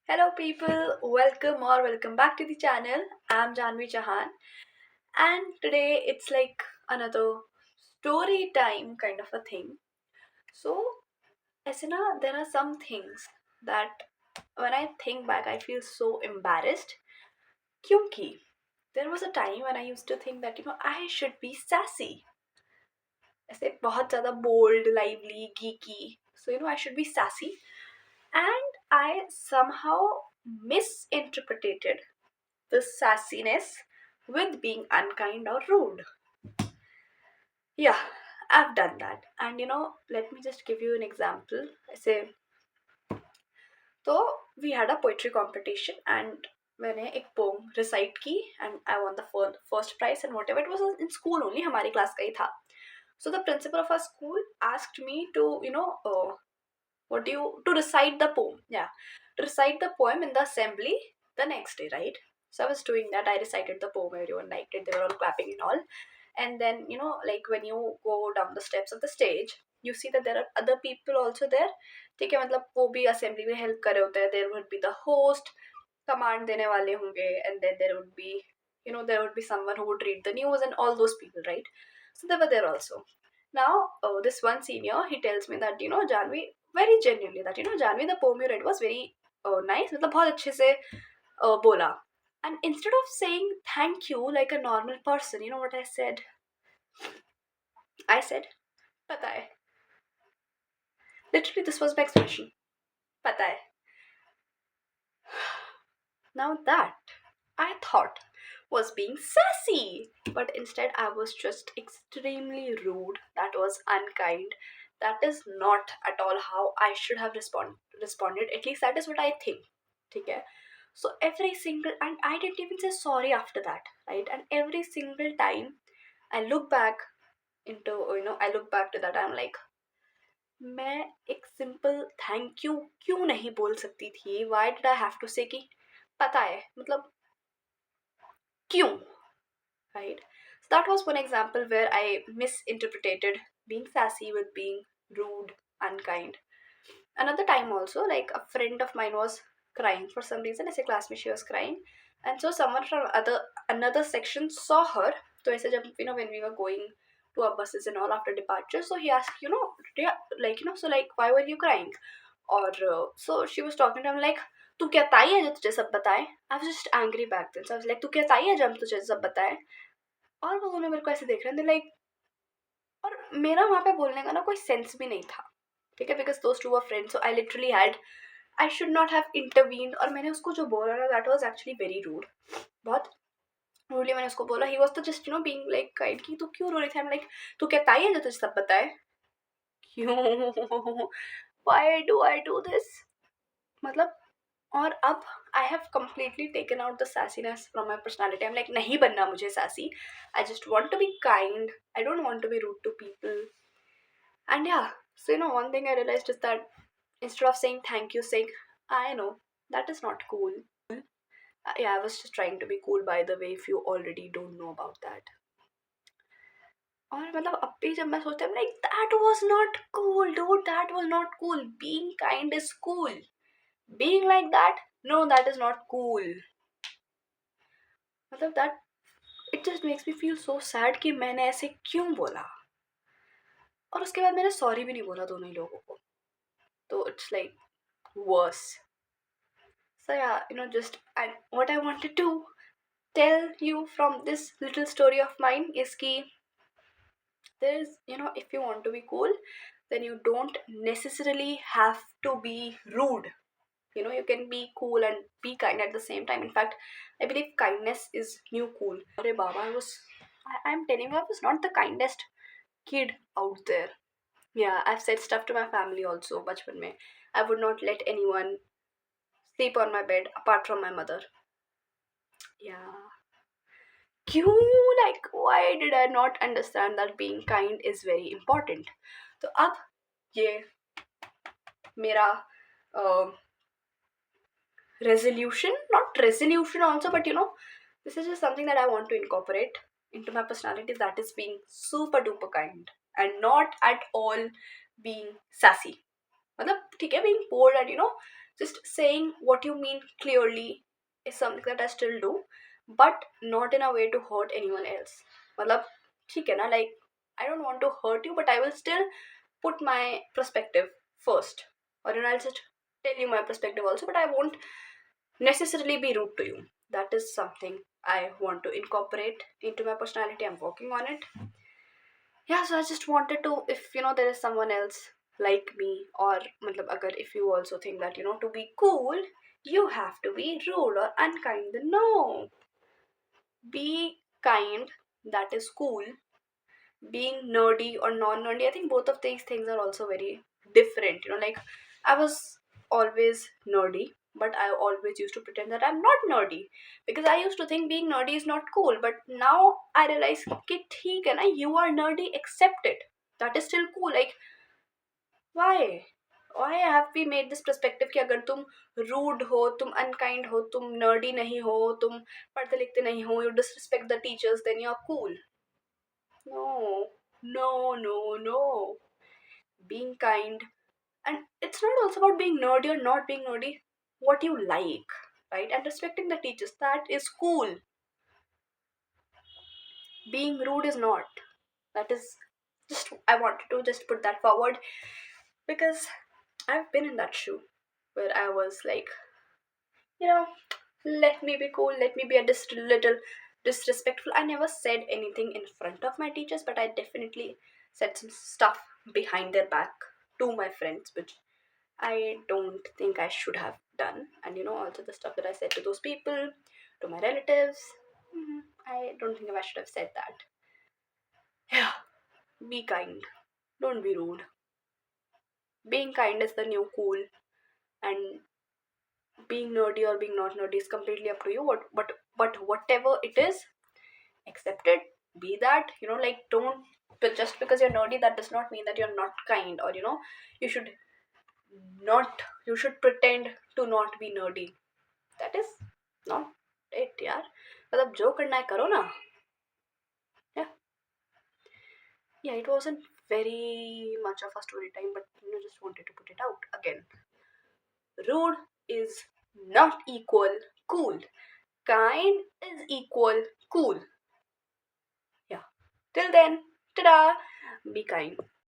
Hello, people. Welcome back to the channel. I'm Janvi Chahan, and today it's like another story time kind of a thing. So, Asina, there are some things that when I think back, I feel so embarrassed. Kyunki there was a time when I used to think that I should be sassy. ऐसे बहुत ज़्यादा bold, lively, geeky. So I should be sassy, and I somehow misinterpreted this sassiness with being unkind or rude. Yeah, I've done that. And let me just give you an example. I say, so we had a poetry competition and मैंने एक poem recite की and I won the first prize and whatever. It was in school only, हमारी class का ही था. So the principal of our school asked me to what do you to recite the poem. Yeah, to recite the poem in the assembly the next day, right? So I was doing that. I recited the poem. Everyone liked it. They were all clapping and all. And then like when you go down the steps of the stage, you see that there are other people also there. ठीक है, मतलब वो भी assembly में help कर रहे होते हैं. There would be the host, command देने वाले होंगे, and then there would be there would be someone who would read the news and all those people, right? So they were there also. Now, this one senior, he tells me that Janvi, very genuinely, that Janvi, the poem you read was very nice, मतलब बहुत अच्छे से बोला. And instead of saying thank you like a normal person, you know what I said? I said, पता है. Literally, this was my expression. पता है. Now that I thought was being sassy, but instead I was just extremely rude. That was unkind. That is not at all how I should have responded. At least that is what I think. Okay. So every single, and I didn't even say sorry after that, right? And every single time I look back into, I look back to that, I'm like, मैं एक simple thank you क्यों नहीं बोल सकती थी? Why did I have to say कि पता है, मतलब क्यों, right? So that was one example where I misinterpreted being sassy with being rude, unkind. Another time also, like a friend of mine was crying for some reason. As a classmate, she was crying, and so someone from another section saw her. So I said, when we were going to our buses and all after departure, so he asked, like so like why were you crying? Or so she was talking to him like, तू क्या ताई है जो तुझे सब बताए? I was just angry back then, so I was like, तू क्या ताई है जो हम तुझे सब बताए? और वो दोनों मेरे को ऐसे देख रहे थे लाइक, और मेरा वहाँ पे बोलने का ना कोई सेंस भी नहीं था. ठीक है, because those two were friends, so I literally had, I should not have intervene. और मैंने उसको जो बोला ना, that was actually very rude. बहुत रूडली मैंने उसको बोला. ही वाज तो जस्ट बीइंग लाइक काइंड कि तू क्यों रो रही थी. आई एम लाइक, तू क्या ताई है जो तुझे सब बताए? क्यों? Why do I do this? मतलब, और अब I have completely taken out the sassiness from my personality. I am like, नहीं बनना मुझे sassy. I just want to be kind. I don't want to be rude to people. And yeah, so one thing I realized is that instead of saying thank you, saying I know, that is not cool. Yeah, I was just trying to be cool, by the way, if you already don't know about that. और मतलब अब भी जब मैं सोचती हूँ, like that was not cool, dude. That was not cool. Being kind is cool. Being like that, no, that is not cool. मतलब that, it just makes me feel so sad कि मैंने ऐसे क्यों बोला. और उसके बाद मैंने सॉरी भी नहीं बोला दोनों ही लोगों को. तो it's like worse. So yeah, just what I wanted to tell you from this little story of mine is ki there is, if you want to be cool, then you don't necessarily have to be rude. You can be cool and be kind at the same time. In fact, I believe kindness is new cool. Arre Baba, I'm telling you, I was not the kindest kid out there. Yeah, I've said stuff to my family also, bachpan mein. I would not let anyone sleep on my bed apart from my mother. Yeah. क्यों, like why did I not understand that being kind is very important? तो अब ये मेरा resolution, not resolution also, but this is just something that I want to incorporate into my personality, that is being super duper kind and not at all being sassy. मतलब ठीक है, being bold and Just saying what you mean clearly is something that I still do, but not in a way to hurt anyone else. मतलब ठीक है ना, like I don't want to hurt you, but I will still put my perspective first, or I'll just tell you my perspective also, but I won't necessarily be rude to you. That is something I want to incorporate into my personality. I'm working on it. Yeah, so I just wanted to, if there is someone else like me, or matlab, agar if you also think that to be cool you have to be rude or unkind, then no, be kind. That is cool. Being nerdy or non-nerdy, I think both of these things are also very different. Like I was always nerdy, but I always used to pretend that I'm not nerdy, because I used to think being nerdy is not cool. But now I realize कि ठीक है ना, you are nerdy, accept it. That is still cool. Like why why have we made this perspective कि अगर तुम rude हो, तुम unkind हो, तुम nerdy नहीं हो, तुम पढ़ते लिखते नहीं हो, you disrespect the teachers, then you're cool. No, no, no, no. Being kind. And it's not also about being nerdy or not being nerdy. What you like, right? And respecting the teachers. That is cool. Being rude is not. That is just, I wanted to just put that forward, because I've been in that shoe where I was like, you know, let me be cool, let me be a little disrespectful. I never said anything in front of my teachers, but I definitely said some stuff behind their back to my friends, which I don't think I should have done. And also the stuff that I said to those people, to my relatives, I don't think I should have said that. Yeah, be kind. Don't be rude. Being kind is the new cool, and being nerdy or being not nerdy is completely up to you. But whatever it is, accept it. Be that. Like don't. But just because you're nerdy, that does not mean that you're not kind, or you should not. You should pretend to not be nerdy. That is not it, यार. मतलब जो करना है करो ना. Yeah, yeah. It wasn't very much of a story time, but just wanted to put it out again. Rude is not equal cool. Kind is equal cool. Yeah. Till then, ta-da! Be kind.